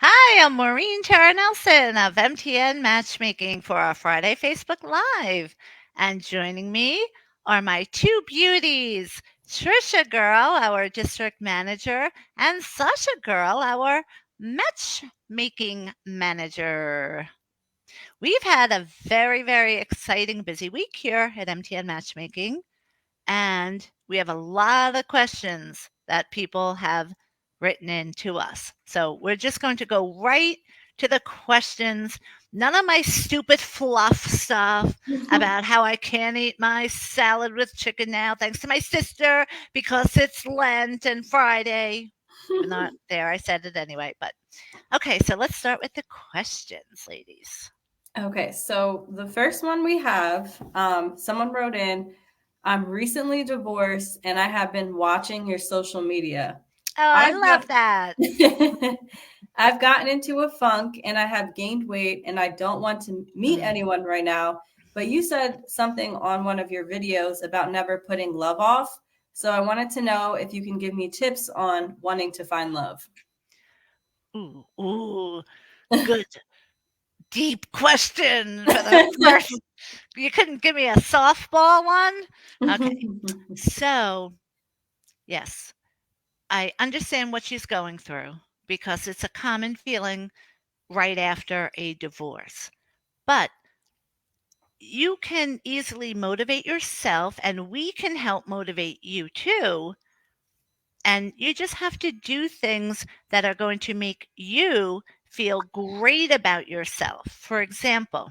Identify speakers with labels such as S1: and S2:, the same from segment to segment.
S1: Hi, I'm Maureen Tara Nelson of MTN Matchmaking for our Friday Facebook Live. And joining me are my two beauties, Trisha Girl, our district manager, and Sasha Girl, our matchmaking manager. We've had a very, very exciting, busy week here at MTN Matchmaking. And we have a lot of questions that people have written in to us. So we're just going to go right to the questions. None of my stupid fluff stuff about how I can't eat my salad with chicken now, thanks to my sister, because it's Lent and Friday. Even though there, I said it anyway. But okay, so let's start with the questions, ladies.
S2: Okay, so the first one we have, someone wrote in, I'm recently divorced and I have been watching your social media.
S1: Oh, I
S2: I've
S1: love that.
S2: got, I've gotten into a funk and I have gained weight and I don't want to meet
S1: Mm.
S2: anyone right now. But you said something on one of your videos about never putting love off. So I wanted to know if you can give me tips on wanting to find love.
S1: Ooh, good deep question for the first. You couldn't give me a softball one? Okay. So, yes, I understand what she's going through because it's a common feeling right after a divorce. But you can easily motivate yourself, and we can help motivate you too. And you just have to do things that are going to make you feel great about yourself. For example,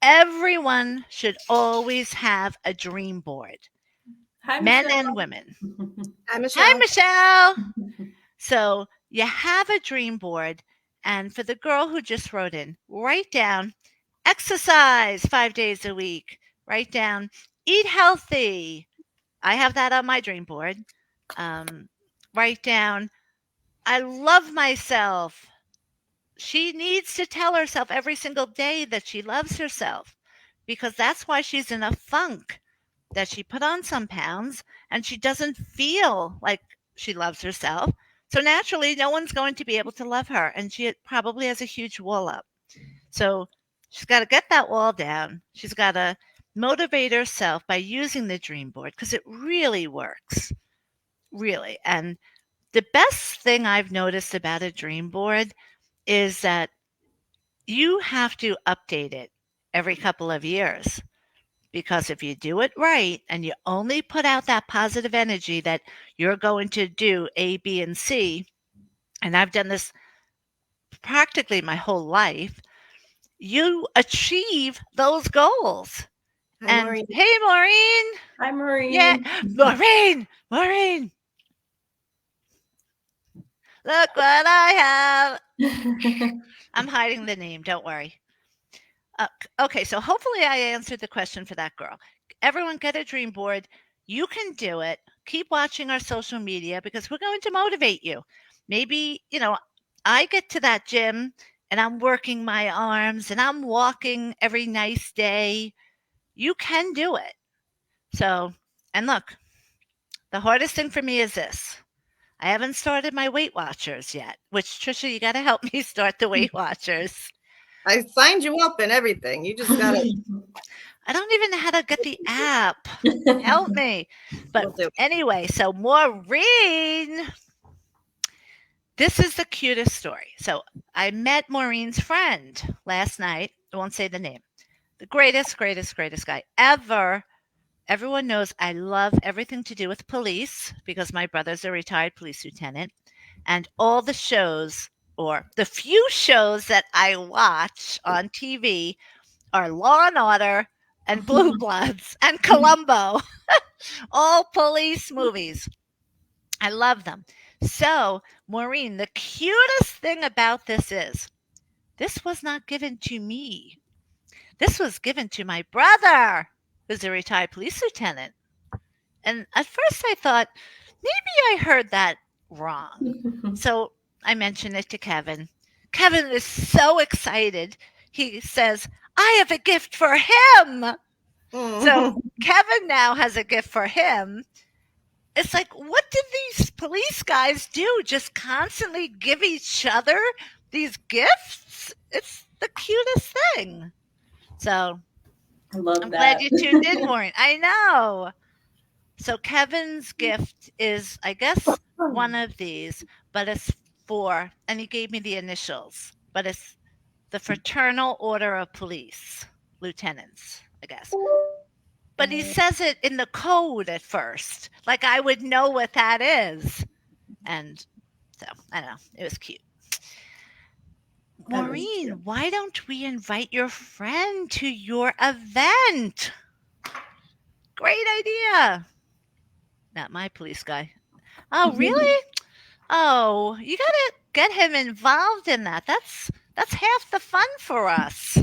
S1: everyone should always have a dream board,
S2: Hi,
S1: men
S2: Michelle.
S1: and women.
S3: Hi,
S1: Hi,
S3: Michelle.
S1: Michelle. So you have a dream board. And for the girl who just wrote in, write down exercise 5 days a week. Write down eat healthy. I have that on my dream board. Um, write down I love myself. She needs to tell herself every single day that she loves herself because that's why she's in a funk, that she put on some pounds and she doesn't feel like she loves herself. So naturally, no one's going to be able to love her. And she probably has a huge wall up. So she's got to get that wall down. She's got to motivate herself by using the dream board because it really works, really. And the best thing I've noticed about a dream board is that you have to update it every couple of years. Because if you do it right and you only put out that positive energy that you're going to do A, B, and C, and I've done this practically my whole life, you achieve those goals.
S3: Hi,
S1: And
S3: Maureen.
S1: hey, Maureen.
S2: Hi,
S1: Yeah,
S2: Maureen.
S1: Maureen, look what I have. I'm hiding the name, don't worry. Uh, okay, so hopefully I answered the question for that girl. Everyone get a dream board. You can do it. Keep watching our social media because we're going to motivate you. Maybe, I get to that gym and I'm working my arms and I'm walking every nice day. You can do it. So, and look, the hardest thing for me is this. I haven't started my Weight Watchers yet, which Trisha, you got to help me start the Weight Watchers.
S3: I signed you up and everything. You just gotta
S1: I don't even know how to get the app. Help me. But
S3: we'll do.
S1: anyway, so Maureen, this is the cutest story. So I met Maureen's friend last night. I won't say the name. The greatest, greatest, greatest guy ever. Everyone knows I love everything to do with police because my brother's a retired police lieutenant. And all the shows, or the few shows that I watch on TV, are Law and Order and Blue Bloods and Columbo. All police movies. I love them. So, Maureen, the cutest thing about this was not given to me. This was given to my brother, who's a retired police lieutenant. And at first I thought, maybe I heard that wrong. So I mentioned it to Kevin. Kevin is so excited. He says, I have a gift for him. So Kevin now has a gift for him. It's like, what do these police guys do? Just constantly give each other these gifts. It's the cutest thing. So
S2: I love
S1: I'm glad
S2: that.
S1: you tuned in, Maureen. I know. So Kevin's gift is, I guess, one of these, but it's for, and he gave me the initials, but it's the Fraternal Order of Police, lieutenants, I guess. But he says it in the code at first, like I would know what that is. And so, I don't know, it was cute.
S2: That is cute.
S1: Maureen, why don't we invite your friend to your event? Great idea. Not my police guy. Oh, really? Oh, you gotta get him involved in that. That's half the fun for us.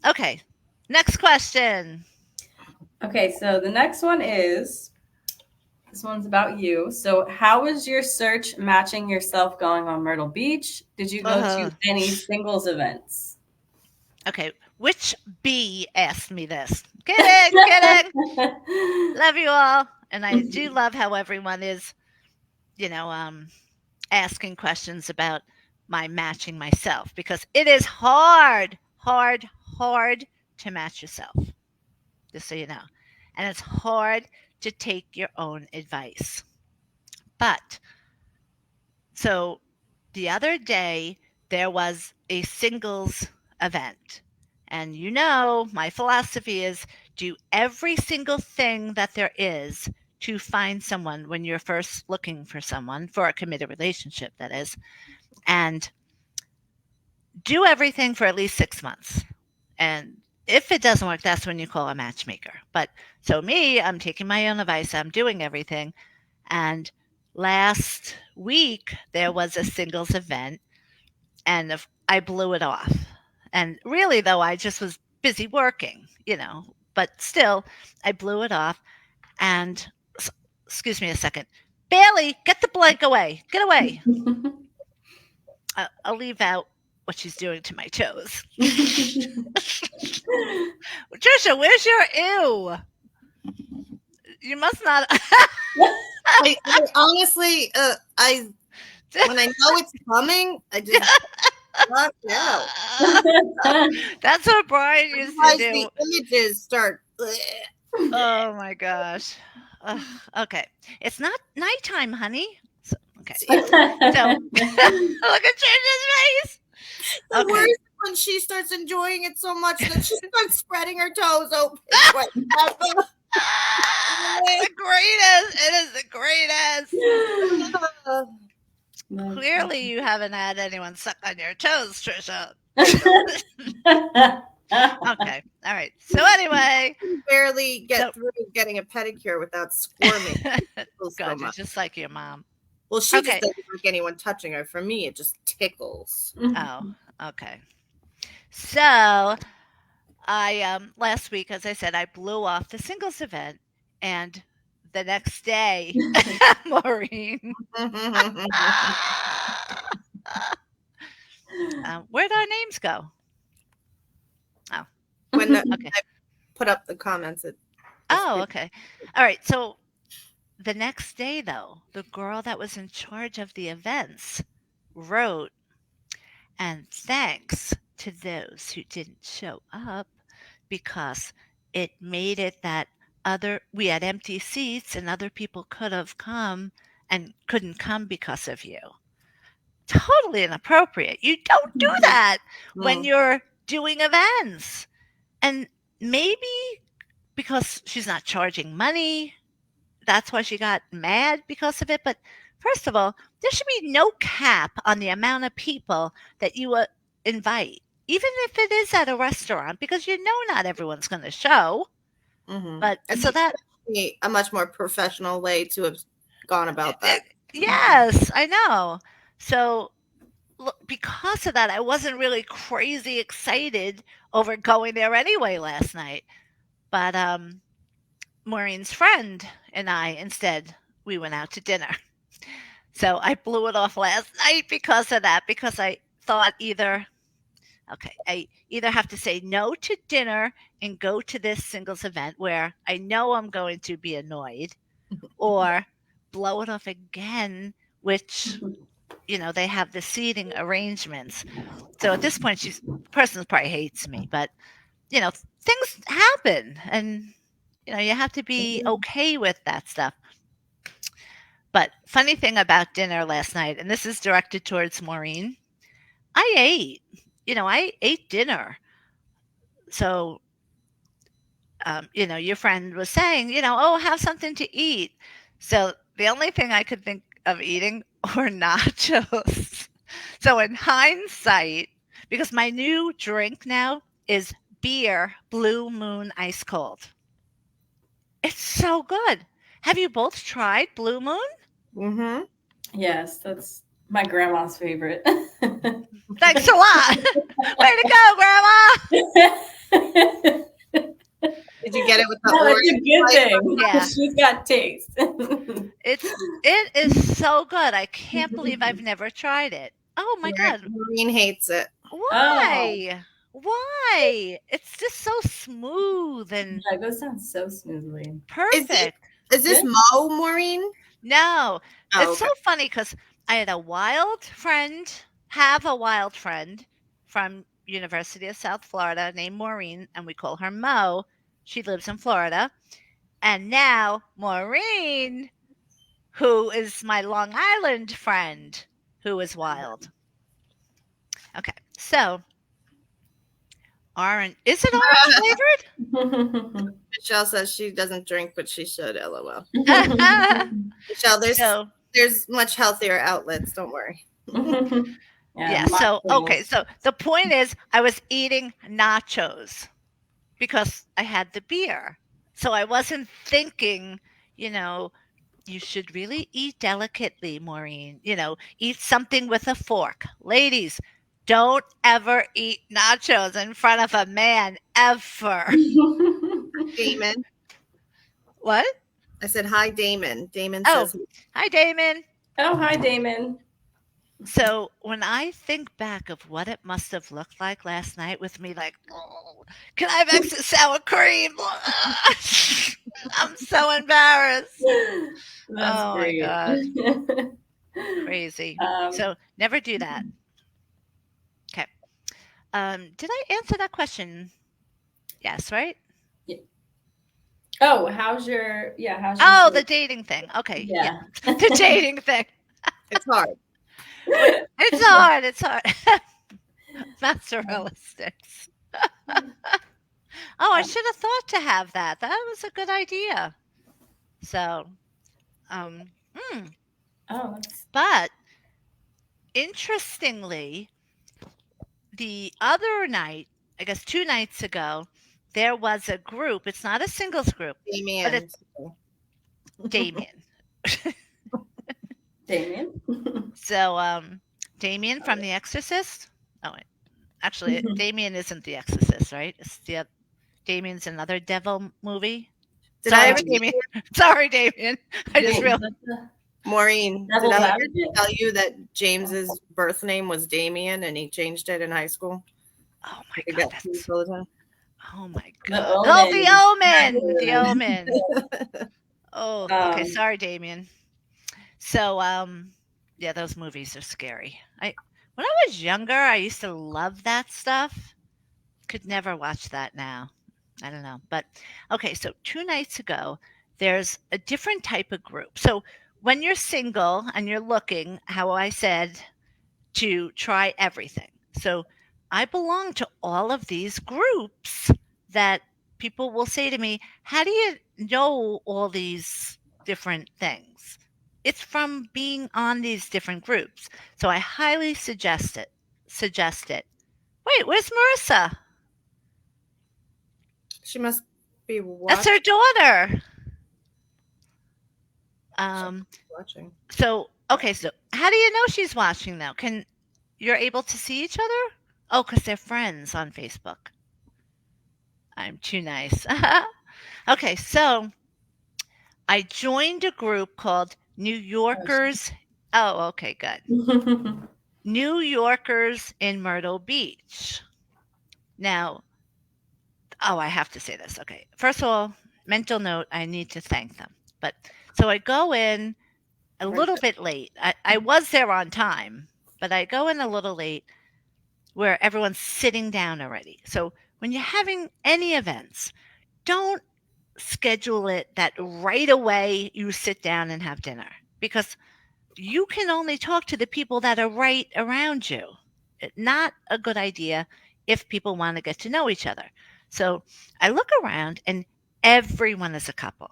S1: Okay. Next question.
S2: Okay, so the next one is this one's about you. So, how was your search matching yourself going on Myrtle Beach? Did you go to
S1: Uh,
S2: any singles events?
S1: okay. Which bee asked me this? Kidding, kidding. Love you all. And I do love how everyone is, you know, asking questions about my matching myself because it is hard, hard, hard to match yourself, just so you know. And it's hard to take your own advice. But so the other day, there was a singles event. And you know, my philosophy is do every single thing that there is to find someone when you're first looking for someone for a committed relationship, that is. And do everything for at least 6 months. And if it doesn't work, that's when you call a matchmaker. But so me, I'm taking my own advice, I'm doing everything. And last week, there was a singles event, and I blew it off. And really, though, I just was busy working, but still, I blew it off. And excuse me a second. Bailey, get the blank away. Get away. I'll leave out what she's doing to my toes. Trisha, where's your ew? You must not.
S3: I honestly, when I know it's coming, I just block it out.
S1: That's what Brian used to
S3: Otherwise,
S1: do.
S3: the images start.
S1: Oh my gosh. Okay. It's not nighttime, honey. So, okay. So look at Trisha's face.
S3: The
S1: Okay.
S3: worst is when she starts enjoying it so much that she starts spreading her toes open.
S1: The greatest. It is the greatest. Clearly, you haven't had anyone suck on your toes, Trisha. Okay. All right. So anyway,
S3: barely get through getting a pedicure without squirming.
S1: God, you're just like your mom.
S3: Well, she
S1: Okay.
S3: just doesn't like anyone touching her. For me, it just tickles.
S1: Oh, okay. So I last week, as I said, I blew off the singles event, and the next day, Maureen, where'd our names go? Oh,
S3: When
S1: okay.
S3: I put up the comments,
S1: Okay. All right. So the next day, though, the girl that was in charge of the events wrote, and thanks to those who didn't show up because it made it that we had empty seats and other people could have come and couldn't come because of you. Totally inappropriate. You don't do that when you're doing events. And maybe because she's not charging money, that's why she got mad because of it. But first of all, there should be no cap on the amount of people that you invite, even if it is at a restaurant, because not everyone's going to show. But so that
S3: be a much more professional way to have gone about that.
S1: Yes, I know. So because of that, I wasn't really crazy excited over going there anyway last night. But Maureen's friend and I instead we went out to dinner. So I blew it off last night because of that, because I thought I either have to say no to dinner and go to this singles event where I know I'm going to be annoyed, or blow it off again, which they have the seating arrangements. So at this point, the person probably hates me, but things happen, and you have to be
S2: Mhm.
S1: okay with that stuff. But funny thing about dinner last night, and this is directed towards Maureen, I ate. I ate dinner. So your friend was saying, oh, have something to eat. So the only thing I could think of eating were nachos. So in hindsight, because my new drink now is beer Blue Moon ice cold. It's so good. Have you both tried Blue Moon?
S3: Mm-hmm.
S2: Yes, that's my grandma's favorite.
S1: Thanks a lot. Way to go, Grandma.
S3: Did you get it with the
S2: No, it's a
S3: orange
S2: good
S3: flavor?
S2: thing.
S1: Yeah,
S2: She's got taste.
S1: it is so good. I can't believe I've never tried it. Oh my god.
S3: Maureen hates it.
S2: Oh,
S1: Why? Why? It's just so smooth and
S2: yeah, it goes down so smoothly.
S3: Is this
S1: perfect.
S3: is this
S2: Yeah.
S3: Mo, Maureen?
S1: No,
S3: Oh,
S1: it's so
S3: okay.
S1: funny because I had a wild friend from University of South Florida named Maureen, and we call her Mo. She lives in Florida. And now Maureen, who is my Long Island friend, who is wild. Okay, so orange. Is it orange
S3: Michelle says she doesn't drink, but she should. LOL.
S1: flavored?
S3: Michelle, there's
S1: So
S3: there's much healthier outlets. Don't worry.
S2: Yeah,
S1: yeah, so okay,
S2: mocktails.
S1: so the point is I was eating nachos because I had the beer. So I wasn't thinking, you know, you should really eat delicately, Maureen. Eat something with a fork. Ladies, don't ever eat nachos in front of a man ever.
S3: Damon.
S1: What?
S3: I said hi, Damon. Damon
S1: Oh,
S3: says
S1: hi, Damon.
S2: Oh, hi, Damon.
S1: So when I think back of what it must have looked like last night with me, like, oh, can I have extra sour cream? I'm so embarrassed.
S2: That's
S1: Oh my
S2: great.
S1: God. Crazy.
S2: um,
S1: So never do that. Okay. Did I answer that question? Yes, right?
S2: yeah. Oh, how's your
S1: Oh, the
S2: sleep?
S1: dating thing. Okay. Yeah.
S2: Yeah.
S1: The dating thing.
S3: it's hard.
S1: Wait, it's hard. It's hard. Mozzarella sticks. Oh, I should have thought to have that. That was a good idea. So, um, hmm.
S2: Oh, that's
S1: But interestingly, the other night, I guess 2 nights ago, there was a group. It's not a singles group, but
S3: Damien.
S1: it's Damien.
S2: Damien.
S1: So, Damien from The Exorcist. Oh, wait. Actually, Damien isn't The Exorcist, right? It's Damien's another devil movie.
S3: Did I
S1: Sorry,
S3: ever
S2: um,
S1: Damien. Sorry, Damien. I just
S2: wait,
S1: real.
S2: what's the
S3: Maureen, did
S2: Devil's
S3: I ever
S2: Advocate?
S3: tell you that James's birth name was Damien and he changed it in high school?
S1: Oh my
S3: He
S1: god,
S3: got teased
S1: that's.
S3: all the
S1: Oh my
S2: The
S1: god. Oh,
S2: Omen
S1: the
S2: is
S1: Omen. The
S2: good.
S1: Omen.
S3: time.
S1: Oh, okay.
S2: Um,
S1: Sorry, Damien. So, yeah, those movies are scary. When I was younger, I used to love that stuff. Could never watch that now. I don't know. But okay, so 2 nights ago, there's a different type of group. So when you're single and you're looking, how I said, to try everything. So I belong to all of these groups that people will say to me, how do you know all these different things? It's from being on these different groups. So I highly suggest it. Suggest it. Wait, where's Marissa?
S3: She must be
S1: That's her daughter.
S3: She's
S1: Um,
S3: watching.
S1: so okay, so how do you know she's watching now? Can you're able to see each other? Oh, because they're friends on Facebook. I'm too nice. Okay, so I joined a group called New Yorkers. Oh, okay, good. New Yorkers in Myrtle Beach. Now, oh, I have to say this. Okay. First of all, mental note, I need to thank them. But so I go in, a
S3: Right.
S1: little bit late. I was there on time, but I go in a little late where everyone's sitting down already. So when you're having any events, don't schedule it that right away you sit down and have dinner because you can only talk to the people that are right around you. Not a good idea if people want to get to know each other. So I look around and everyone is a couple.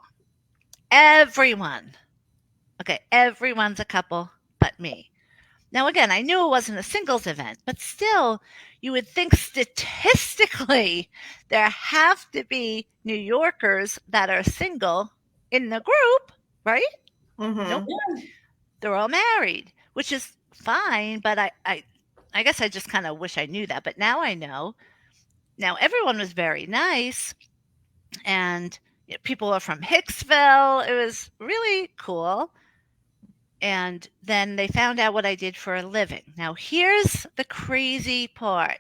S1: Everyone. Okay, everyone's a couple but me. Now, again, I knew it wasn't a singles event, but still, you would think statistically there have to be New Yorkers that are single in the group, right? Nope.
S3: Mm-hmm.
S1: They're all married, which is fine, but I guess I just kind of wish I knew that. But now I know. Now, everyone was very nice, and people are from Hicksville. It was really cool. And then they found out what I did for a living. Now, here's the crazy part.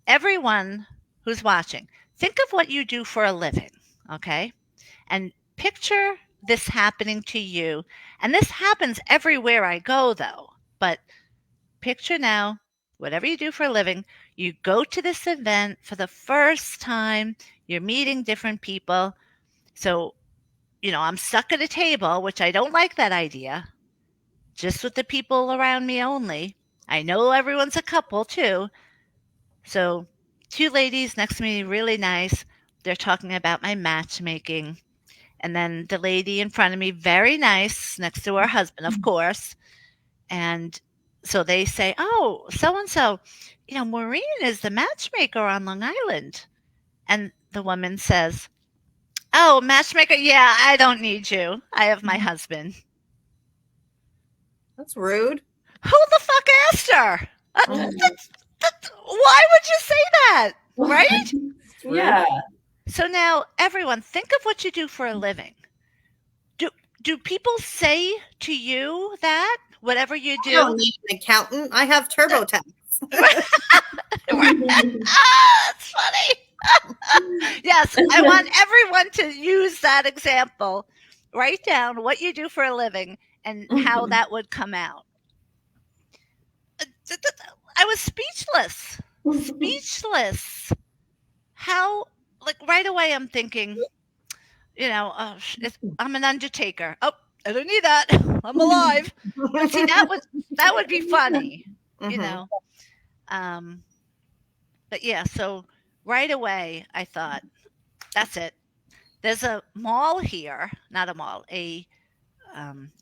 S1: Everyone who's watching, think of what you do for a living, okay? And picture this happening to you. And this happens everywhere I go, though. But picture now, whatever you do for a living, you go to this event for the first time, you're meeting different people. So, I'm stuck at a table, which I don't like that idea, just with the people around me only. I know everyone's a couple too. So, two ladies next to me, really nice. They're talking about my matchmaking. And then the lady in front of me, very nice, next to her husband, of course. And so they say, "Oh, so and so, Maureen is the matchmaker on Long Island." And the woman says, "Oh, matchmaker, yeah, I don't need you. I have my husband."
S3: That's rude.
S1: Who the fuck asked her? Why would you say that? Right?
S2: Yeah.
S1: So now, everyone, think of what you do for a living. Do do people say to you that whatever you
S3: I don't
S1: do?
S3: need an accountant. I have TurboTax.
S1: That's funny. Yes, I want everyone to use that example. Write down what you do for a living and how that would come out. I was speechless. Speechless. How, like, right away I'm thinking, I'm an undertaker. Oh, I don't need that. I'm alive. But see, that would be funny, you
S3: Mhm.
S1: know. Um, but yeah, so right away I thought, that's it. There's a mall here, not a mall, a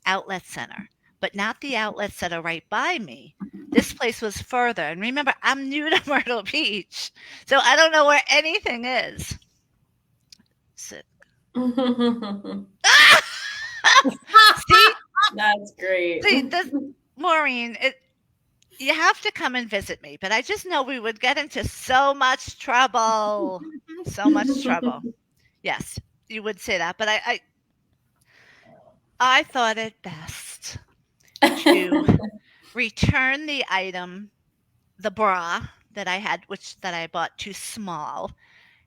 S1: outlet center, but not the outlets that are right by me. This place was further, and remember, I'm new to Myrtle Beach, so I don't know where anything is. So, see,
S2: That's great.
S1: this Maureen, you have to come and visit me, but I just know we would get into so much trouble. So much trouble. Yes, you would say that, but I thought it best to return the item, the bra that I had, which that I bought too small,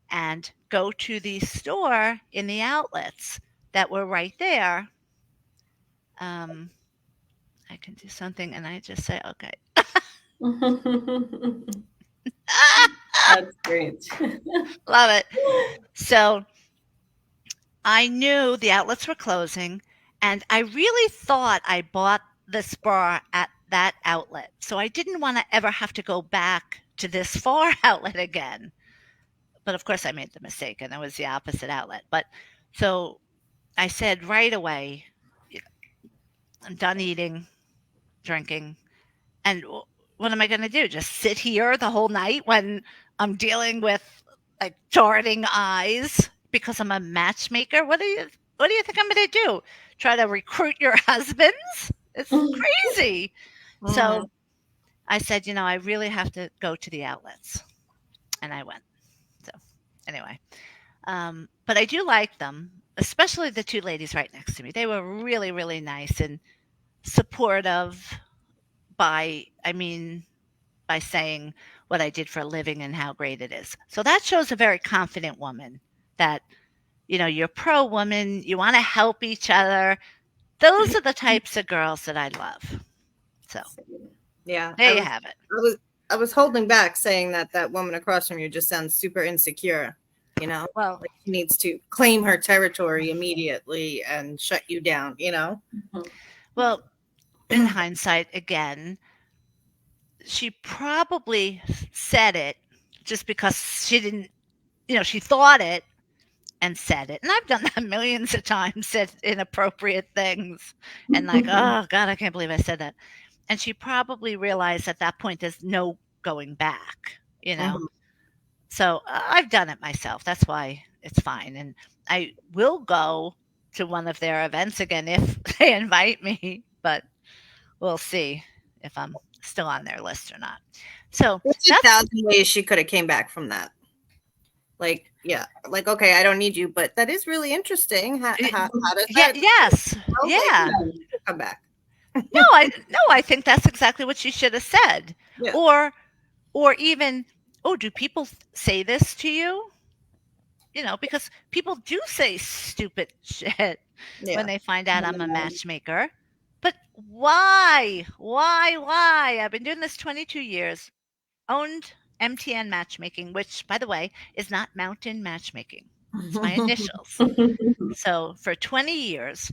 S1: and go to the store in the outlets that were right there. Um, I can do something, and I just say, okay.
S2: That's great.
S1: Love it. So I knew the outlets were closing, and I really thought I bought this bra at that outlet. So I didn't want to ever have to go back to this far outlet again. But of course, I made the mistake, and it was the opposite outlet. But so I said right away, I'm done eating, drinking, and what am I going to do? Just sit here the whole night when I'm dealing with like darting eyes because I'm a matchmaker? What do you think I'm going to do? Try to recruit your husbands? It's crazy.
S3: Mhm.
S1: So I said, I really have to go to the outlets, and I went. So anyway, but I do like them, especially the two ladies right next to me. They were really, really nice and supportive by, I mean, by saying what I did for a living and how great it is. So that shows a very confident woman that, you're pro woman, you want to help each other. those are the types of girls that I love. So
S3: Yeah,
S1: there you have it.
S3: I was I was holding back saying that that woman across from you just sounds super insecure. You know,
S1: Well,
S3: like she needs to claim her territory immediately and shut you down. You know.
S1: well, in hindsight, again, she probably said it just because she didn't, she thought it and said it. And I've done that millions of times, said inappropriate things and like, oh God, I can't believe I said that. And she probably realized at that point there's no going back.
S3: Mhm.
S1: So I've done it myself. That's why it's fine. And I will go to one of their events again if they invite me, but we'll see if I'm still on their list or not. So
S3: There's a
S1: that's
S3: thousand ways she could have came back from that. Like, yeah, like okay, I don't need you, but that is really interesting. How does
S1: yeah,
S3: that?
S1: yes,
S3: Okay,
S1: yeah.
S3: come back.
S1: No, I think that's exactly what she should have said.
S3: Yeah,
S1: Or even, oh, do people say this to you? Because people do say stupid shit when
S3: yeah.
S1: they find out I'm a matchmaker. But why? Why? I've been doing this 22 years, owned MTN Matchmaking, which, by the way, is not Mountain Matchmaking. It's my initials. So for 20 years,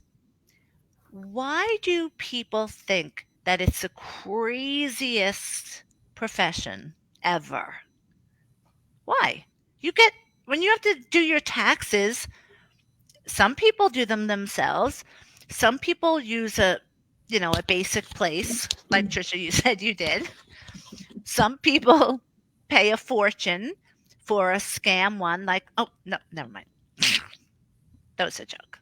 S1: why do people think that it's the craziest profession ever? Why? You get, when you have to do your taxes, some people do them themselves. Some people use a basic place, like Trisha, you said you did. Some people pay a fortune for a scam one, like, oh, no, never mind. That was a joke.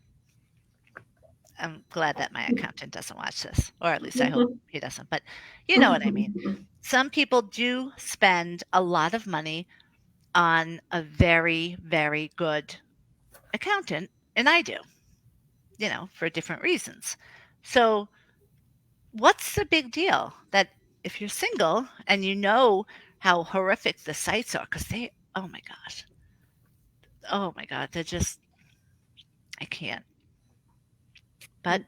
S1: I'm glad that my accountant doesn't watch this, or at least I hope he doesn't. But you know what I mean. Some people do spend a lot of money on a very, very good accountant, and I do, for different reasons. So, what's the big deal that if you're single and you know how horrific the sites are, because oh my God, they're just, I can't. But,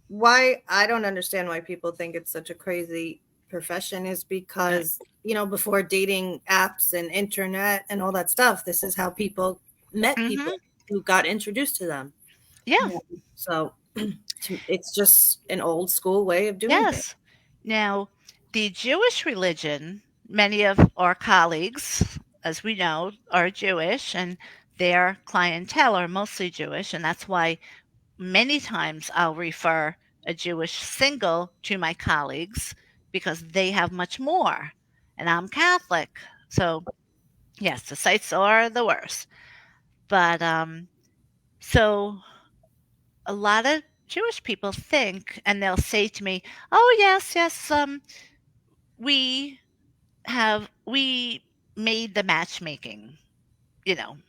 S3: Why I don't understand why people think it's such a crazy profession is because, you know, before dating apps and internet and all that stuff, this is how people met
S1: mm-hmm,
S3: people who got introduced to them.
S1: yeah,
S3: So it's just an old school way of doing things.
S1: yes. Now, the Jewish religion, many of our colleagues, as we know, are Jewish, and their clientele are mostly Jewish, and that's why many times I'll refer a Jewish single to my colleagues because they have much more, and I'm Catholic. So, yes, the sites are the worst. But so a lot of Jewish people think, and they'll say to me, "Oh, yes, yes, we made the matchmaking,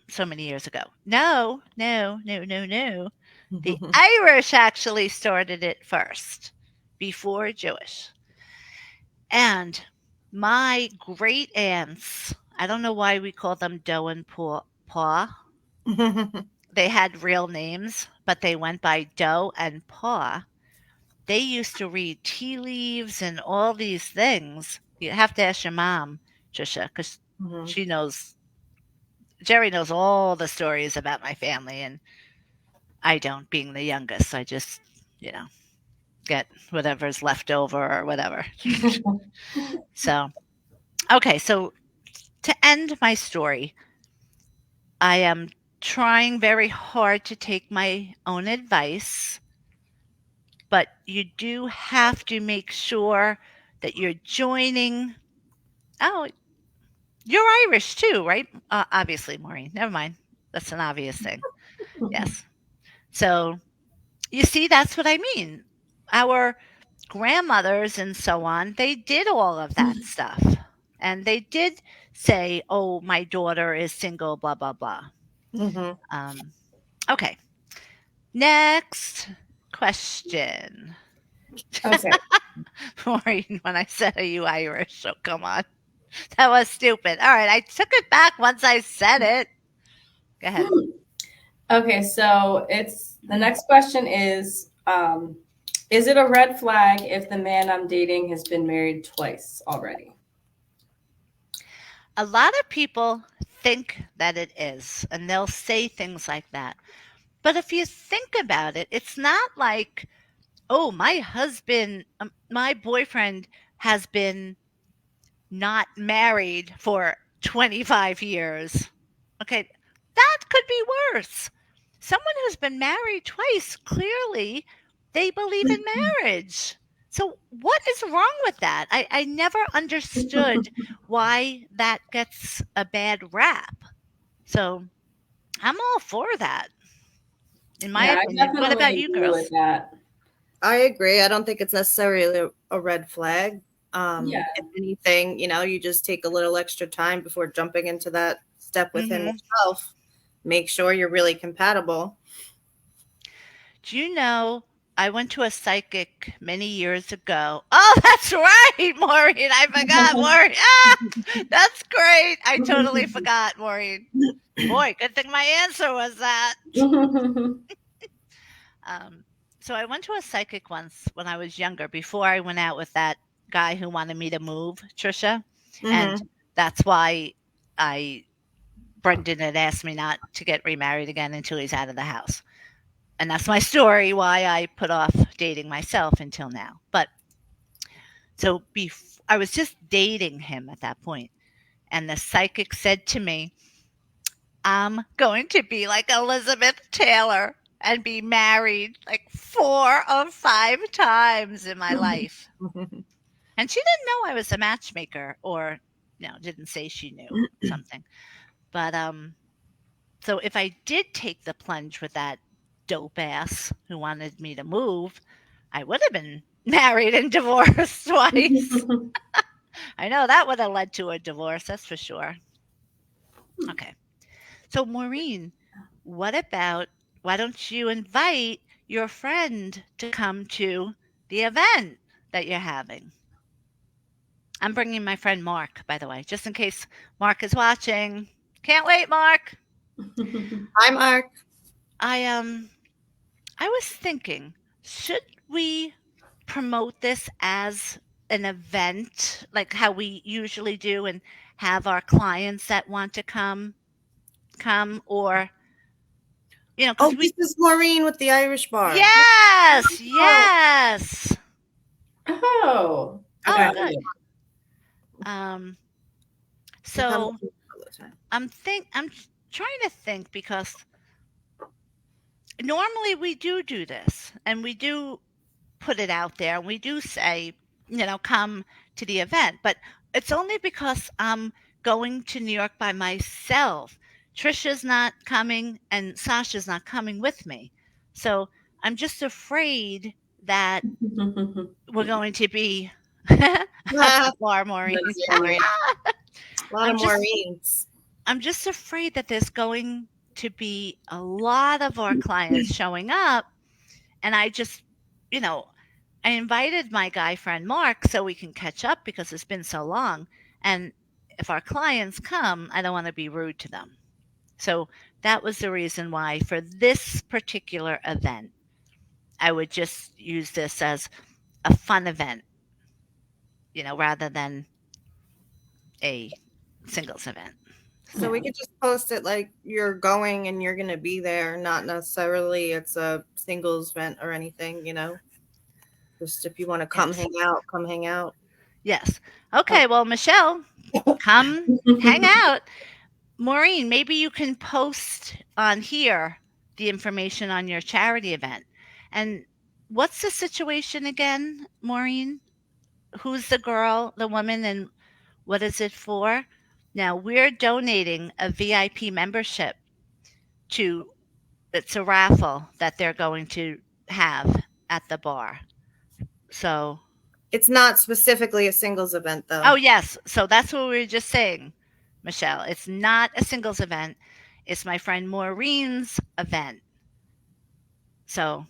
S1: so many years ago." No, no, no, no, no. The Irish actually started it first, before Jewish. And my great aunts, I don't know why we call them Doe and Paw. They had real names, but they went by Doe and Paw. They used to read tea leaves and all these things. You have to ask your mom, Trisha, because
S3: Mhm.
S1: she knows, Jerry knows all the stories about my family, and I don't, being the youngest. I just, you know, get whatever's left over or whatever. So, okay, so to end my story, I am trying very hard to take my own advice, but you do have to make sure that you're joining. Oh, you're Irish too, right? Obviously, Maureen. Never mind. That's an obvious thing. Yes. So you see, that's what I mean. Our grandmothers and so on, they did all of that stuff. And they did say, oh, my daughter is single, blah, blah, blah.
S3: Mhm.
S1: Um, okay. Next question.
S2: Okay.
S1: Maureen, when I said, are you Irish? Oh, come on. That was stupid. All right. I took it back once I said it. Go ahead.
S2: Okay, so it's the next question is, Um, is it a red flag if the man I'm dating has been married twice already?
S1: A lot of people think that it is, and they'll say things like that. But if you think about it, it's not like, oh, my boyfriend has been not married for 25 years. Okay, that could be worse. Someone who's been married twice, clearly they believe in marriage. So, what is wrong with that? I never understood why that gets a bad rap. So, I'm all for that, in my
S2: Yeah, I
S1: opinion. What
S2: definitely
S1: about you
S2: agree with
S1: girls?
S2: that.
S3: I agree. I don't think it's necessarily a red flag.
S2: Yeah.
S3: If anything, you just take a little extra time before jumping into that step within
S1: Hmm.
S3: yourself. Make sure you're really compatible.
S1: Do you know I went to a psychic many years ago? Oh, that's right, Maureen. I forgot, Maureen. Ah, that's great. I totally forgot, Maureen. Boy, good thing my answer was that. Um, so I went to a psychic once when I was younger, before I went out with that guy who wanted me to move, Trisha. And
S3: Hmm.
S1: that's why I Brendan had asked me not to get remarried again until he's out of the house. And that's my story why I put off dating myself until now. But so I was just dating him at that point, and the psychic said to me, "I'm going to be like Elizabeth Taylor and be married like 4 or 5 times in my life." And she didn't know I was a matchmaker, or didn't say she knew something. But so if I did take the plunge with that dope ass who wanted me to move, I would have been married and divorced twice. I know that would have led to a divorce, that's for sure. Okay. So, Maureen, what about why don't you invite your friend to come to the event that you're having? I'm bringing my friend Mark, by the way, just in case Mark is watching. Can't wait, Mark.
S3: Hi, Mark.
S1: I I was thinking, should we promote this as an event like how we usually do and have our clients that want to come, or
S3: Oh,
S1: because
S3: this
S1: we.
S3: is Maureen with the Irish bar.
S1: Yes,
S2: Oh,
S1: yes.
S2: oh,
S1: Oh,
S3: Okay.
S2: got
S1: good.
S2: it.
S1: Um,
S3: We'll come
S1: so
S3: all the time.
S1: I'm trying to think, because normally we do this and we do put it out there and we do say, come to the event, but it's only because I'm going to New York by myself. Trisha's not coming and Sasha's not coming with me. So I'm just afraid that we're going to be at the
S3: Ah,
S1: bar, Maureen.
S2: That's funny.
S3: a lot
S1: I'm
S3: of
S1: just
S3: Maureens.
S1: I'm just afraid that there's going to be a lot of our clients showing up, and you know, I invited my guy friend Mark so we can catch up because it's been so long. And if our clients come, I don't want to be rude to them. So that was the reason why for this particular event, I would just use this as a fun event, rather than a singles event. So,
S3: So we could just post it like you're going and you're going to be there, not necessarily it's a singles event or anything. Just if you want to come
S1: yes.
S3: hang out, come hang out.
S1: Yes.
S3: Oh,
S1: Okay. Well, Michelle, come hang out. Maureen, maybe you can post on here the information on your charity event. And what's the situation again, Maureen? Who's the girl, the woman, and what is it for? Now, we're donating a VIP membership to, it's a raffle that they're going to have at the bar. So,
S3: it's not specifically a singles event
S1: oh,
S3: though.
S1: yes. So that's what we were just saying, Michelle. It's not a singles event, it's my friend Maureen's event. So,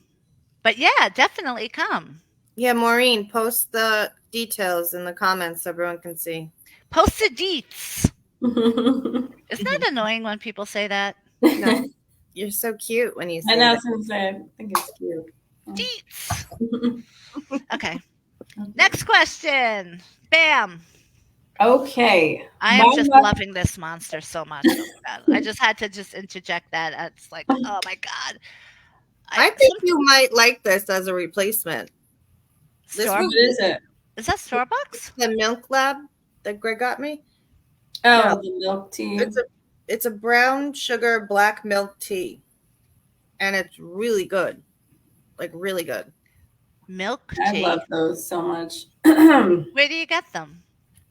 S1: but yeah, definitely come.
S3: Yeah, Maureen, post the details in the comments so everyone can see.
S1: Post the deets. Isn't that annoying when people say that?
S3: No, you're so cute when you
S2: I
S3: say
S2: know,
S3: that.
S2: since I think it's cute.
S1: Deets. Okay. Next question. Bam.
S2: Okay.
S1: I am just loving this monster so much. Oh my god. I just had to just interject that. It's like, oh my god.
S3: I think you might like this as a replacement. This
S2: What is it?
S1: Is that Starbucks?
S3: The Milk Lab that Greg got me.
S2: Oh, the milk tea.
S3: It's a brown sugar black milk tea, and it's really good, like really good.
S1: Milk
S2: I
S1: tea.
S2: love those so much.
S1: Where do you get them?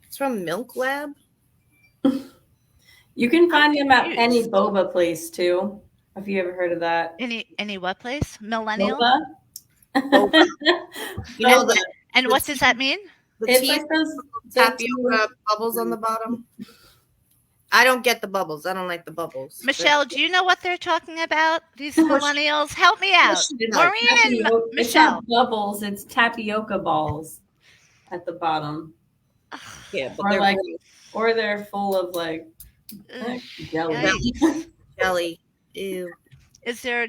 S3: It's from Milk Lab.
S2: You can find them at any boba place too. Have you ever heard of that?
S1: Any what place? Millennial.
S3: Boba. You know
S1: and what does that mean?
S2: It's like those
S3: tapioca bubbles on the bottom. I don't get the bubbles. I don't like the bubbles.
S1: Michelle, do you know what they're talking about? These millennials, help me out. Maureen and Michelle.
S2: It's not bubbles. It's tapioca balls at the bottom.
S3: Yeah, but
S2: or they're full of like jelly.
S3: Jelly. Ew.
S1: Is there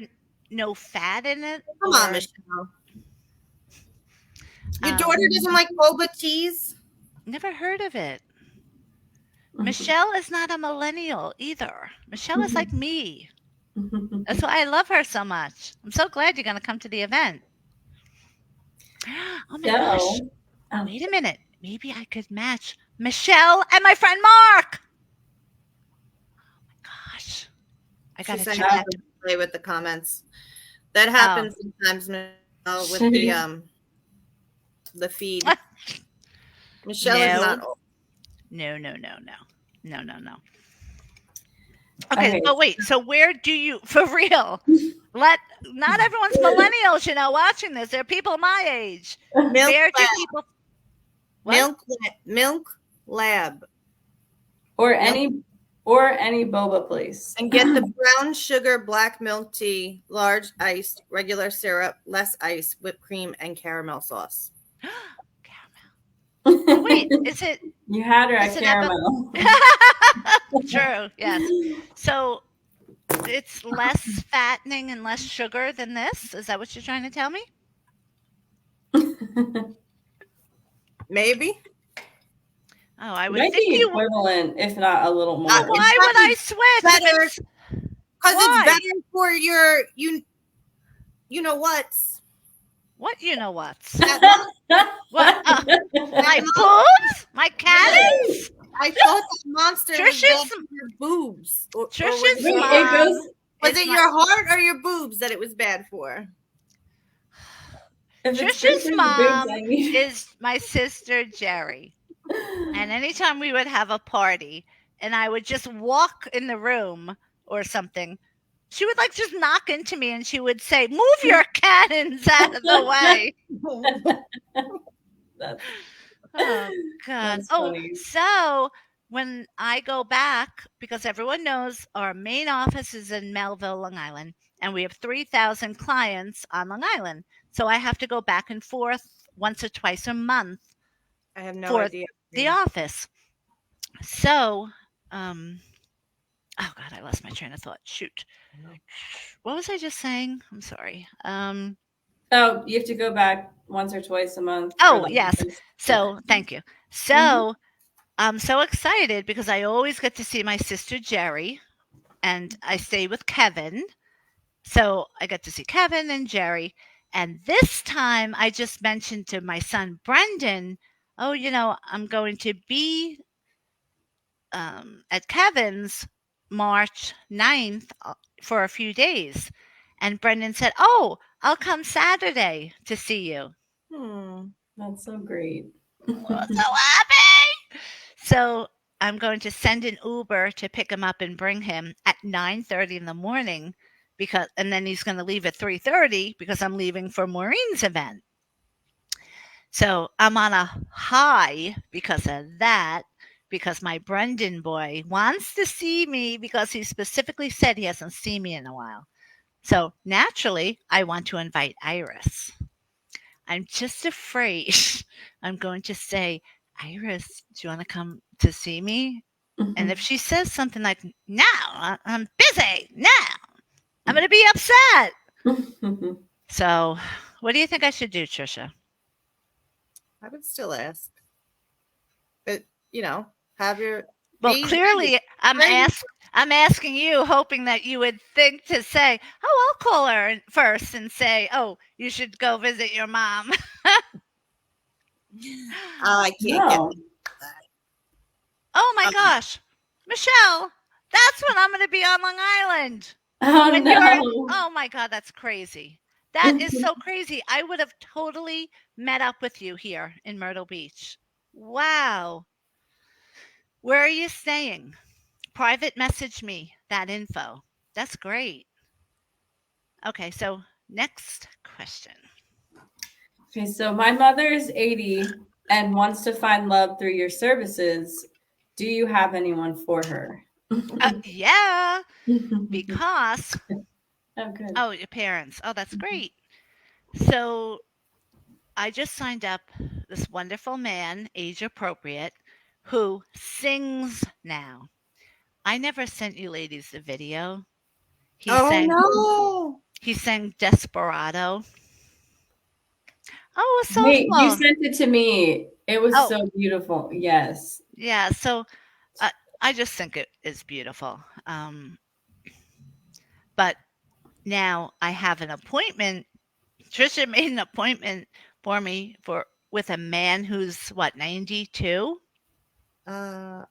S1: no fat in it?
S3: Come on, Michelle. Your daughter doesn't like boba teas?
S1: Never heard of it. Michelle is not a millennial either. Michelle is like me. That's why I love her so much. I'm so glad you're going to come to the event. Oh my gosh. Wait a minute. Maybe I could match Michelle and my friend Mark. Oh my gosh. I got to check that.
S3: Play with the comments. That happens sometimes with the feed. Michelle is not old.
S1: No. Okay, so wait. So where do you, for real? Not everyone's millennials, watching this. There are people my age. Where do people?
S3: Milk Lab.
S2: Or any boba place.
S3: And get the brown sugar black milk tea, large iced, regular syrup, less ice, whipped cream, and caramel sauce.
S1: Caramel. Oh, wait, is it?
S2: You had her at caramel.
S1: True, yes. So it's less fattening and less sugar than this? Is that what you're trying to tell me?
S3: Maybe.
S1: Oh, I would
S2: think
S1: the
S2: equivalent, if not a little more.
S1: Why would I switch?
S3: Because it's better for your you know what's.
S1: What you know what's? What? My boobs? My cannons?
S3: I thought the monster was your boobs.
S1: Trisha's mom.
S3: Was it your heart or your boobs that it was bad for?
S1: Trisha's mom is my sister Jerry. And anytime we would have a party and I would just walk in the room or something, she would just knock into me and she would say, "Move your cannons out of the way." Oh, God. So when I go back, because everyone knows our main office is in Melville, Long Island, and we have 3,000 clients on Long Island. So I have to go back and forth once or twice a month.
S3: I have no idea.
S1: The office. So, oh God, I lost my train of thought. Shoot. What was I just saying? I'm sorry.
S2: You have to go back once or twice a month.
S1: Oh, yes. So, thank you. So, I'm so excited because I always get to see my sister Jerry, and I stay with Kevin. So, I get to see Kevin and Jerry. And this time, I just mentioned to my son Brendan, I'm going to be at Kevin's March 9th for a few days. And Brendan said, "Oh, I'll come Saturday to see you."
S2: That's so great.
S1: I'm so happy. So I'm going to send an Uber to pick him up and bring him at 9:30 in the morning and then he's going to leave at 3:30 because I'm leaving for Maureen's event. So I'm on a high because of that, because my Brendan boy wants to see me because he specifically said he hasn't seen me in a while. So naturally, I want to invite Iris. I'm just afraid I'm going to say, "Iris, do you want to come to see me?" And if she says something like, "No, I'm busy. No," I'm going to be upset. So What do you think I should do, Trisha?
S3: I would still ask, but have your
S1: Well,
S3: be ready.
S1: clearly,
S3: Ready.
S1: I'm asking you, hoping that you would think to say, "Oh, I'll call her first and say, oh, you should go visit your mom."
S3: I can't get
S2: No.
S3: that.
S1: Oh my gosh, Michelle, that's when I'm going to be on Long Island.
S2: Oh
S1: When you're,
S2: no.
S1: oh my God, that's crazy. That is so crazy. I would have totally met up with you here in Myrtle Beach. Wow. Where are you staying? Private message me that info. That's great. Okay, so next question.
S2: Okay, so my mother is 80 and wants to find love through your services. Do you have anyone for her?
S1: Yeah,
S2: Oh,
S1: because,
S2: good.
S1: oh, your parents. Oh, that's great. So I just signed up this wonderful man, age appropriate, who sings now. I never sent you ladies the video. He
S3: Oh
S1: sang
S3: no.
S1: he sang Desperado. Oh, it was so
S2: Wait, you
S1: full.
S2: sent it to me. It was
S1: Oh,
S2: so beautiful. Yes.
S1: yeah. So uh, I just think it is beautiful. But now I have an appointment. Trisha made an appointment for me for with a man who's what, 92?
S3: Uh,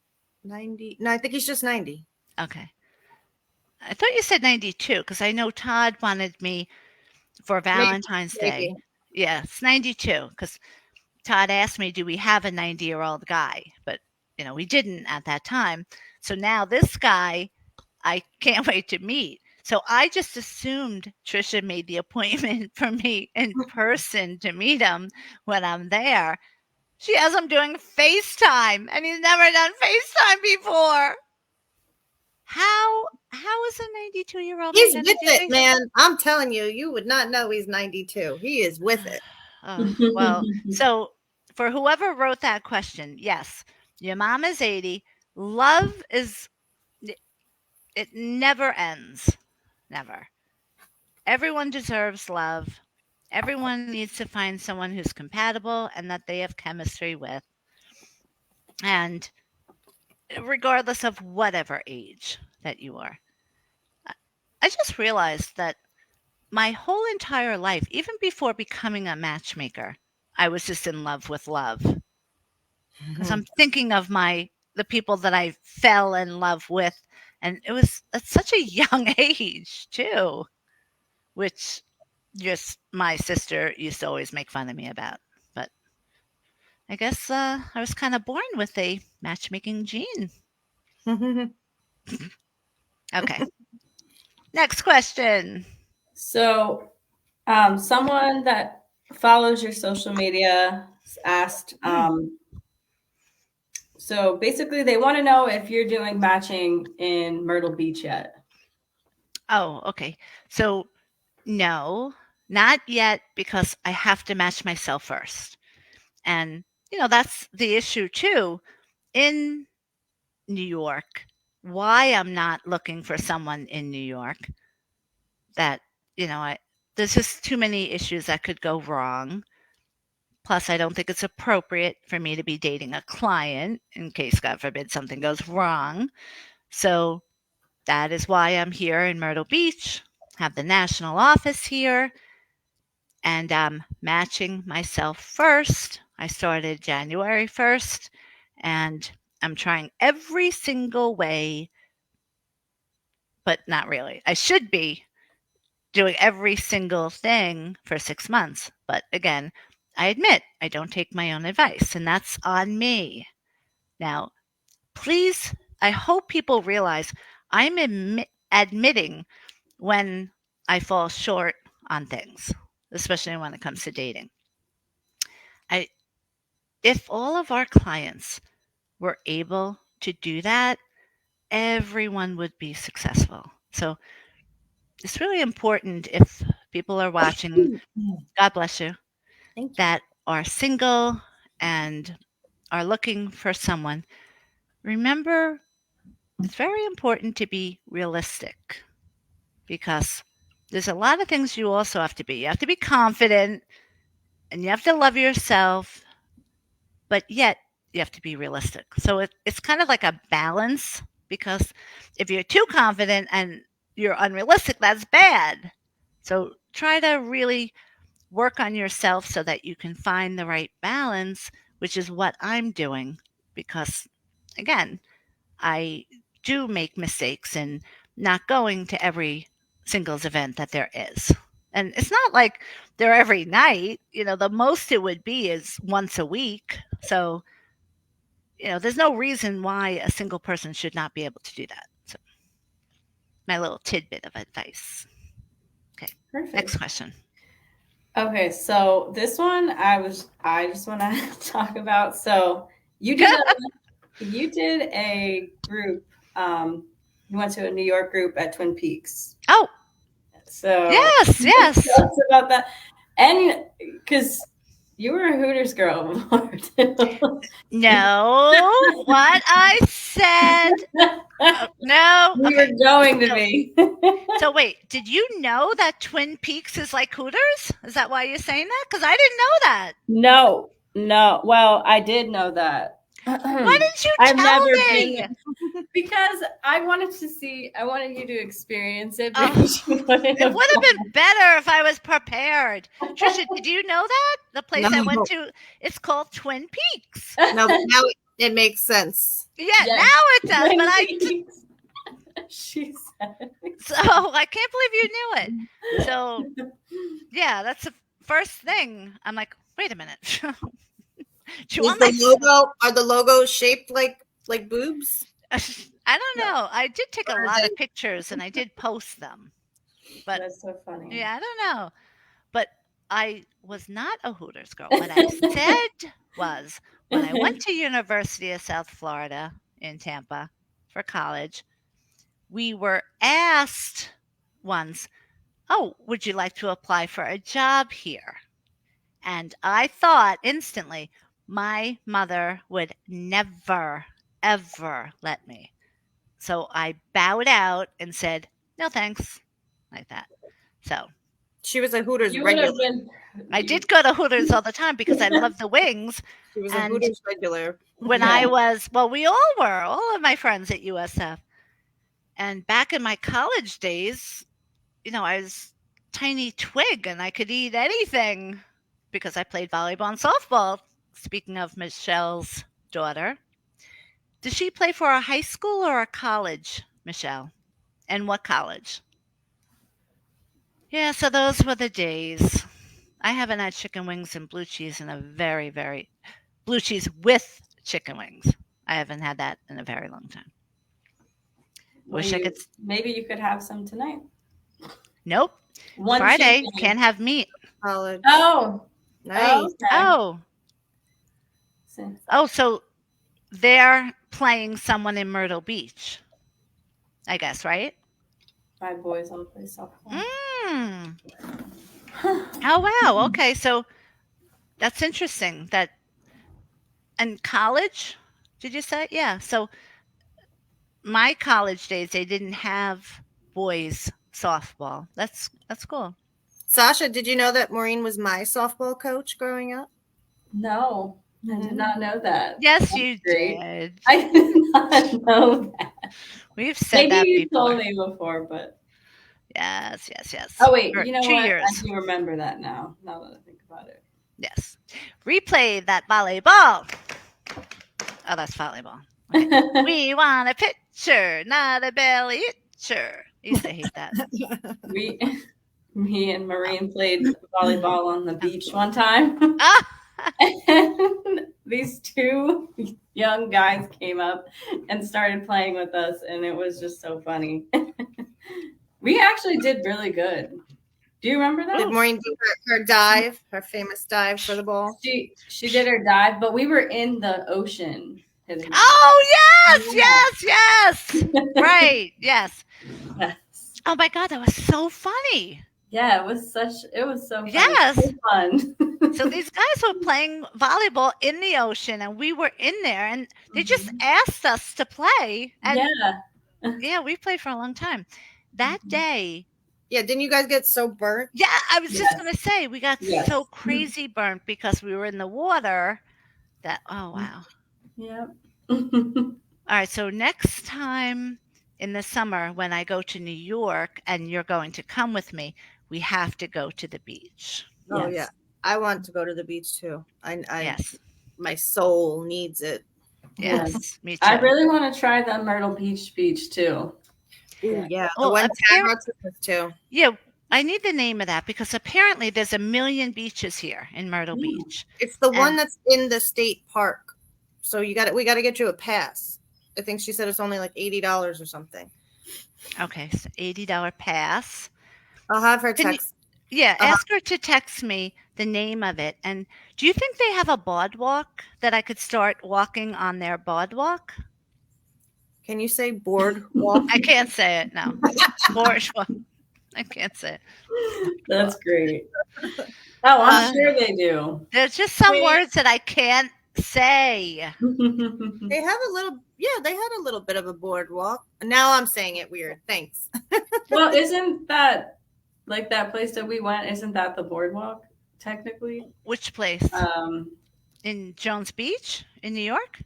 S3: 90. No, I think he's just 90.
S1: Okay. I thought you said 92 because I know Todd wanted me for
S3: Maybe,
S1: Valentine's Day.
S3: maybe.
S1: Yeah, it's 92 because Todd asked me, do we have a 90-year-old guy? But, we didn't at that time. So now this guy, I can't wait to meet. So I just assumed Trisha made the appointment for me in person to meet him when I'm there. She has him doing FaceTime, and he's never done FaceTime before. How is a 92-year-old man
S3: He's
S1: going to
S3: with
S1: do
S3: it,
S1: FaceTime?
S3: man. I'm telling you, you would not know he's 92. He is with it.
S1: Oh, well, so for whoever wrote that question, yes, your mom is 80. Love is, it never ends. Never. Everyone deserves love. Everyone needs to find someone who's compatible and that they have chemistry with. And regardless of whatever age that you are. I just realized that my whole entire life, even before becoming a matchmaker, I was just in love with love. Because I'm thinking of the people that I fell in love with, and it was at such a young age too, which just my sister used to always make fun of me about. But I guess I was kind of born with a matchmaking gene. Okay, next question.
S2: So, someone that follows your social media asked, so basically they want to know if you're doing matching in Myrtle Beach yet.
S1: Oh, okay. So no, not yet because I have to match myself first. And, that's the issue too in New York. Why I'm not looking for someone in New York that, there's just too many issues that could go wrong. Plus, I don't think it's appropriate for me to be dating a client in case, God forbid, something goes wrong. So that is why I'm here in Myrtle Beach, have the national office here, and I'm matching myself first. I started January 1st, and I'm trying every single way, but not really. I should be doing every single thing for 6 months. But again, I admit I don't take my own advice, and that's on me. Now, please, I hope people realize I'm admitting when I fall short on things, especially when it comes to dating. I If all of our clients were able to do that, everyone would be successful. So it's really important if people are watching, God bless you,
S3: Thank you.
S1: that are single and are looking for someone. Remember, it's very important to be realistic because There's a lot of things you also have to be. You have to be confident and you have to love yourself, but yet you have to be realistic. So it's kind of like a balance because if you're too confident and you're unrealistic, that's bad. So try to really work on yourself so that you can find the right balance, which is what I'm doing because, again, I do make mistakes in not going to every singles event that there is. And it's not like they're every night. The most it would be is once a week. So, there's no reason why a single person should not be able to do that. So, my little tidbit of advice. Okay.
S2: Perfect.
S1: Next question.
S2: Okay, so this one I just want to talk about. So you did a group. You went to a New York group at Twin Peaks.
S1: Oh,
S2: so
S1: yes.
S2: Tell us about that, and because you were a Hooters girl before.
S1: No, what I said. No,
S2: you
S1: okay.
S2: were going to be.
S1: So wait, did you know that Twin Peaks is like Hooters? Is that why you're saying that? Because I didn't know that.
S2: No. Well, I did know that.
S1: Why didn't you
S2: I've
S1: tell
S2: never
S1: me?
S2: been because I wanted you to experience it.
S1: Oh, it would have been better if I was prepared. Trisha, did you know that? The place I went to, it's called Twin Peaks.
S3: No, now it makes sense.
S1: Yeah, now it does, but
S2: she said.
S1: So I can't believe you knew it. So yeah, that's the first thing. I'm like, wait a minute. Do you want
S3: Are the logos shaped like boobs?
S1: I don't know. I did take a lot of pictures and I did post them. But
S2: that's so funny.
S1: Yeah, I don't know. But I was not a Hooters girl. What I said was when I went to University of South Florida in Tampa for college, we were asked once, "Oh, would you like to apply for a job here?" And I thought instantly, my mother would never, ever let me. So I bowed out and said, no thanks, like that. So
S3: she was a Hooters regular.
S1: I did go to Hooters all the time because I love the wings.
S3: She was a Hooters regular.
S1: When I was, we all were, all of my friends at USF. And back in my college days, I was tiny twig and I could eat anything because I played volleyball and softball. Speaking of Michelle's daughter, did she play for a high school or a college, Michelle? And what college? Yeah, so those were the days. I haven't had chicken wings and blue cheese in a very, very blue cheese with chicken wings. I haven't had that in a very long time. Wish I could.
S2: Maybe you could have some tonight.
S1: Nope. Friday can't have meat.
S3: College.
S2: Oh,
S3: nice.
S1: Oh. So they're playing someone in Myrtle Beach, I guess, right?
S2: My boys want to play softball.
S1: Oh, wow. Okay, so that's interesting. And college, did you say? Yeah. So my college days, they didn't have boys softball. That's cool.
S3: Sasha, did you know that Maureen was my softball coach growing up?
S2: No. I did not know that.
S1: Yes, you did.
S2: I did not know that.
S1: We've said that before.
S2: Maybe you told me before, but
S1: yes.
S2: Oh wait,
S1: For
S2: you know
S1: 2
S2: what?
S1: years.
S2: I do remember that now. Now that I think about it.
S1: Yes. Replay that volleyball. Oh, that's volleyball. Okay. We want a picture, not a belly itcher. I used to hate that.
S2: Me and Maureen played volleyball on the beach one time. And these two young guys came up and started playing with us, and it was just so funny. We actually did really good. Do you remember that?
S3: Did Maureen do her dive, her famous dive for the ball?
S2: She did her dive, but we were in the ocean.
S1: Oh, yes. Right, yes. Oh my God, that was so funny.
S2: Yeah, it was so funny.
S1: Yes.
S2: So fun.
S1: So these guys were playing volleyball in the ocean and we were in there and they just asked us to play. And yeah, we played for a long time. That day,
S3: Yeah, didn't you guys get so burnt?
S1: Yeah, I was just
S2: Yes.
S1: gonna say we got
S2: Yes.
S1: so crazy burnt because we were in the water that oh wow.
S2: Yep.
S1: All right, so next time in the summer when I go to New York and you're going to come with me, we have to go to the beach.
S3: Oh yeah,
S2: Yes.
S3: I want to go to the beach too. I
S1: Yes.
S3: my soul needs it.
S2: Yeah.
S1: Yes, me
S2: I
S1: too.
S2: really want to try the Myrtle Beach too.
S3: Ooh,
S2: Yeah.
S3: yeah, the
S1: Well,
S3: one Tara took us to.
S1: yeah, I need the name of that because apparently there's a million beaches here in Myrtle
S2: Mm.
S1: Beach.
S3: It's the one
S1: And
S3: that's in the state park. So we got to get you a pass. I think she said it's only like $80 or something.
S1: okay, so $80 pass.
S3: I'll have her
S1: Can you
S3: text.
S1: yeah,
S3: Uh,
S1: ask her to text me the name of it. And do you think they have a boardwalk that I could start walking on their boardwalk?
S3: can you say boardwalk?
S1: I can't say it. No. Boardwalk. I can't say it.
S2: That's
S1: Boardwalk.
S2: great. Oh, I'm
S1: Uh,
S2: sure they do.
S1: there's just some
S3: Wait,
S1: words that I can't say.
S3: they have a little. Yeah, they had a little bit of a boardwalk. Now I'm saying it weird. Thanks.
S2: Well, isn't that like that place that we went? Isn't that the boardwalk technically?
S1: Which place?
S2: Um,
S1: In Jones Beach in New York?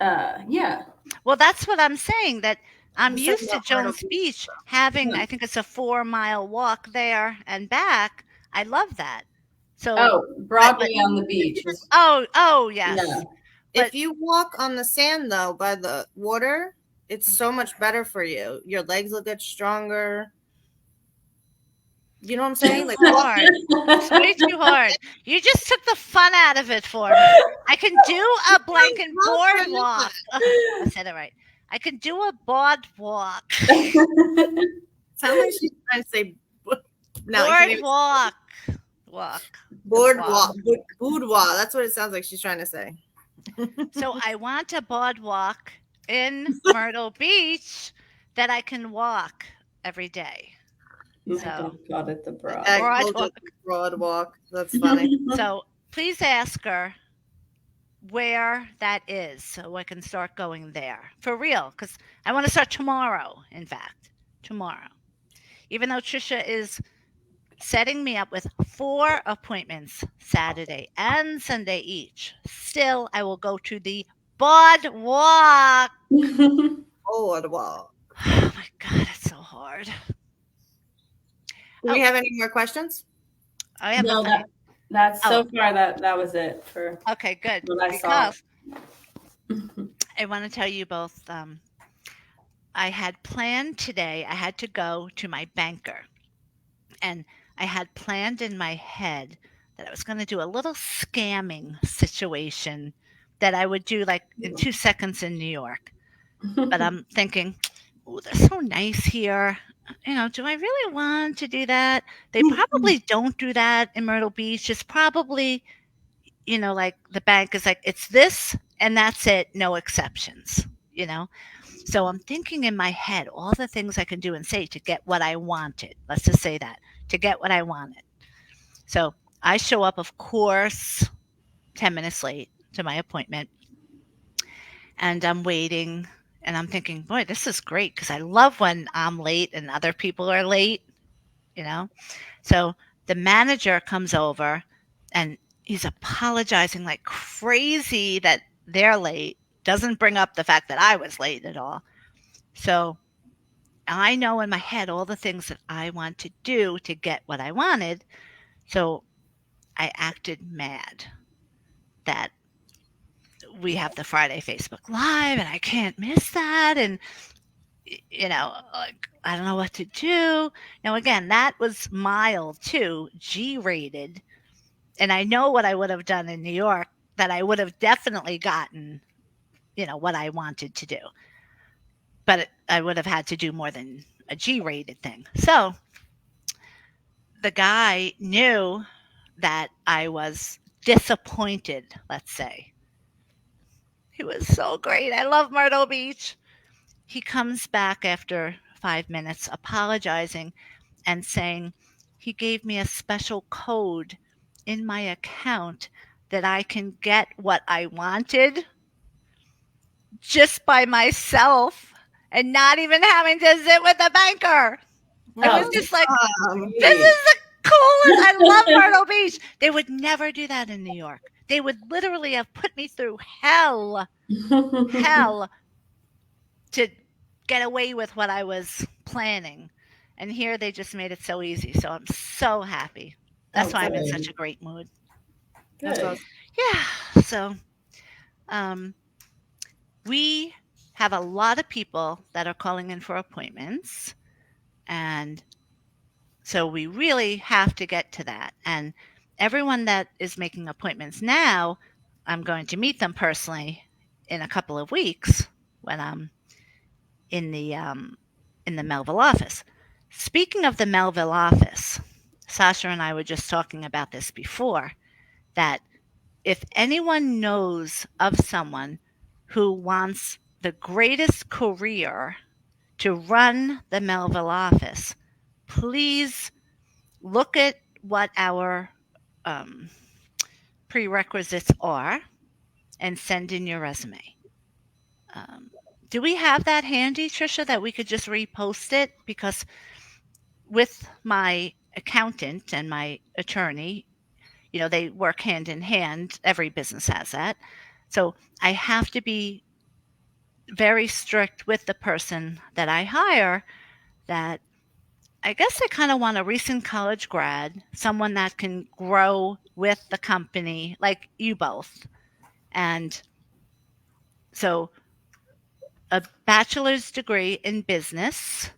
S2: yeah.
S1: Well, that's what I'm saying, that I'm
S3: I'm saying
S1: used to
S3: about Myrtle
S1: Jones
S3: Beach.
S1: Beach having,
S2: Huh.
S1: I think it's a 4-mile walk there and back. I love that. So,
S2: Oh,
S1: but
S2: Broadway on the beach is
S1: oh,
S2: yeah.
S1: yes. But
S3: If you walk on the sand though, by the water, it's so much better for you. Your legs will get stronger. You know what I'm saying?
S1: too
S3: Like walk.
S1: hard. It's way too hard. You just took the fun out of it for me. I can do a blanket
S3: Walk or not.
S1: boardwalk. Ugh, I said it right. I can do a boardwalk.
S3: Sounds like she's trying to say no. You can't even
S1: Boardwalk. Walk.
S3: boardwalk. Boudoir. That's what it sounds like she's trying to say.
S1: So I want a boardwalk in Myrtle Beach that I can walk every day.
S2: My
S1: So
S2: dog called it the broad.
S3: I
S1: broad
S3: called
S1: walk.
S3: it broad walk. That's funny.
S1: So please ask her where that is so I can start going there for real. Because I want to start tomorrow. In fact, tomorrow. Even though Trisha is setting me up with 4 appointments Saturday and Sunday each, still I will go to the boardwalk.
S3: Board walk.
S1: Oh my god, it's so hard.
S3: Do we have any more questions?
S1: I have
S2: No,
S1: a
S2: that's so
S1: Oh.
S2: far that was it for
S1: okay, good.
S2: what I saw.
S1: Because I want to tell you both. I had planned today. I had to go to my banker, and I had planned in my head that I was going to do a little scamming situation that I would do like in 2 seconds in New York. But I'm thinking, oh, they're so nice here. Do I really want to do that? They probably don't do that in Myrtle Beach. It's probably, like the bank is like, it's this and that's it, no exceptions, you know? So I'm thinking in my head all the things I can do and say to get what I wanted. Let's just say that to get what I wanted. So I show up, of course, 10 minutes late to my appointment, and I'm waiting and I'm thinking, boy, this is great because I love when I'm late and other people are late, you know? So the manager comes over and he's apologizing like crazy that they're late, doesn't bring up the fact that I was late at all. So I know in my head all the things that I want to do to get what I wanted. So I acted mad that we have the Friday Facebook Live and I can't miss that. And, like, I don't know what to do. Now, again, that was mild too, G rated. And I know what I would have done in New York that I would have definitely gotten, what I wanted to do. But I would have had to do more than a G rated thing. So the guy knew that I was disappointed, let's say. He was so great. I love Myrtle Beach. He comes back after 5 minutes apologizing and saying he gave me a special code in my account that I can get what I wanted just by myself and not even having to sit with the banker. I was
S2: Oh,
S3: Oh,
S1: just like, this
S2: sweet.
S1: is the coolest. I love Myrtle Beach. They would never do that in New York. They would literally have put me through hell to get away with what I was planning. And here they just made it so easy. So I'm so happy.
S2: Oh,
S1: That's why I'm in such
S2: good.
S1: a great mood.
S3: that's
S2: Good.
S3: awesome.
S1: Yeah. So um, we have a lot of people that are calling in for appointments. And so we really have to get to that. And everyone that is making appointments now, I'm going to meet them personally in a couple of weeks when I'm in the um, in the Melville office. Speaking of the Melville office, Sasha and I were just talking about this before. That if anyone knows of someone who wants the greatest career to run the Melville office, please look at what our um, prerequisites are and send in your resume. Um, do we have that handy, Trisha, that we could just repost it? Because with my accountant and my attorney, they work hand in hand. Every business has that. So I have to be very strict with the person that I hire that I guess I kind of want a recent college grad, someone that can grow with the company, like you both. And so a bachelor's degree in business,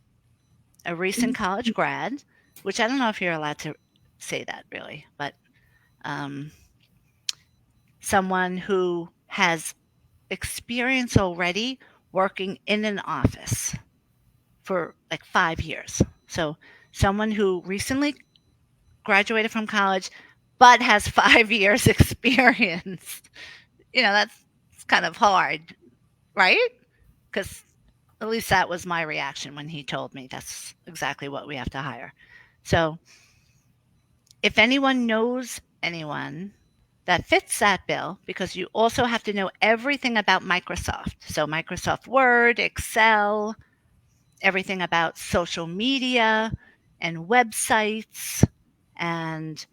S1: a recent college grad, which I don't know if you're allowed to say that really, but um, someone who has experience already working in an office for like 5 years. So someone who recently graduated from college but has 5 years experience. That's kind of hard, right? Because at least that was my reaction when he told me that's exactly what we have to hire. So if anyone knows anyone that fits that bill, because you also have to know everything about Microsoft. So Microsoft Word, Excel, everything about social media and websites and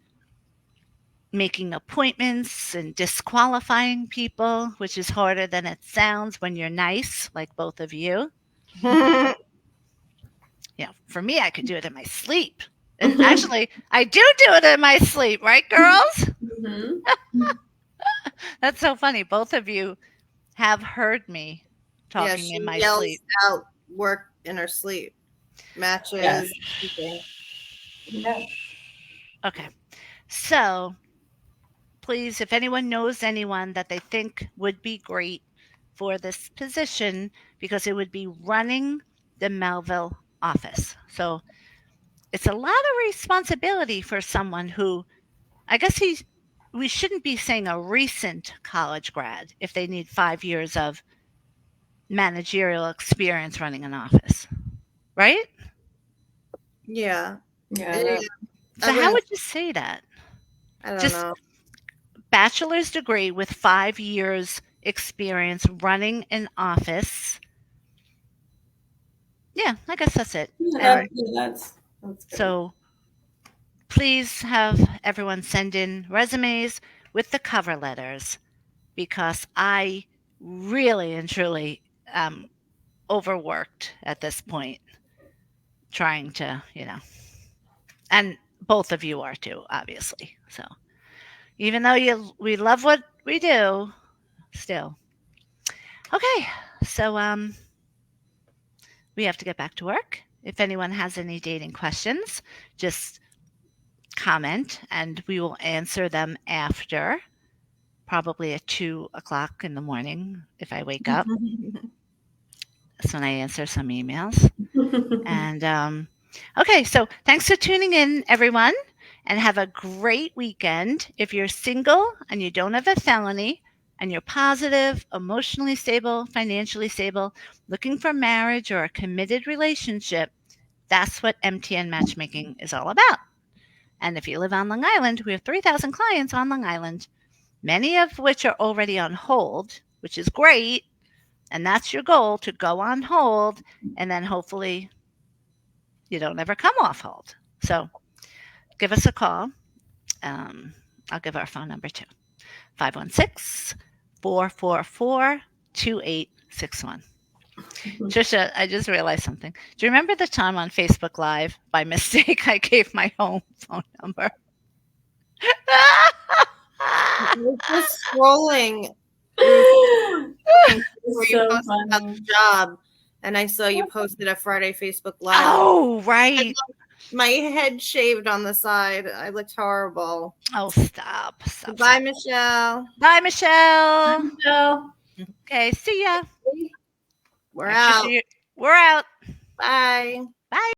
S1: making appointments and disqualifying people, which is harder than it sounds when you're nice, like both of you. For me, I could do it in my sleep. And actually, I do it in my sleep, right, girls?
S2: Mhm.
S1: That's so funny. Both of you have heard me
S3: Yeah,
S1: talking in
S3: she
S1: my
S3: yells
S1: sleep.
S3: out work in her sleep.
S2: Yes.
S3: Matches, everything.
S2: Yeah.
S1: Okay. So please, if anyone knows anyone that they think would be great for this position, because it would be running the Melville office. So it's a lot of responsibility for someone who, I guess we shouldn't be saying a recent college grad if they need 5 years of managerial experience running an office, right?
S3: Yeah.
S2: Yeah.
S3: Eh, I
S1: So how
S3: wouldn't,
S1: would you say that?
S3: I don't
S1: Just
S3: know.
S1: bachelor's degree with 5 years experience running an office. Yeah, I guess that's it.
S2: Yeah,
S3: All right.
S1: And
S2: that's good.
S1: so please have everyone send in resumes with the cover letters because I really and truly am overworked at this point trying to, and both of you are too, obviously. So even though we love what we do, still. Okay. So we have to get back to work. If anyone has any dating questions, just comment and we will answer them after, probably at 2 o'clock in the morning if I wake up. That's when I answer some emails. And okay, so thanks for tuning in, everyone, and have a great weekend. If you're single and you don't have a felony, and you're positive, emotionally stable, financially stable, looking for marriage or a committed relationship, that's what MTN Matchmaking is all about. And if you live on Long Island, we have 3,000 clients on Long Island, many of which are already on hold, which is great. And that's your goal, to go on hold and then hopefully you don't ever come off hold. So give us a call. Um, I'll give our phone number too, 516-444-2861. Trisha, I just realized something. Do you remember the time on Facebook Live by mistake I gave my home phone number?
S3: I was just scrolling through where
S2: It's
S3: you
S2: so
S3: posted about
S2: funny.
S3: the job, and I saw you posted a Friday Facebook Live.
S1: Oh,
S3: I
S1: right.
S3: had my head shaved on the side. I looked horrible.
S1: Oh, stop. Stop,
S3: Goodbye,
S1: stop.
S3: Michelle.
S1: Bye, Michelle.
S2: So.
S1: Okay, see ya. All
S3: We're
S1: right,
S3: out.
S1: Trisha, we're out.
S3: Bye.
S1: Bye.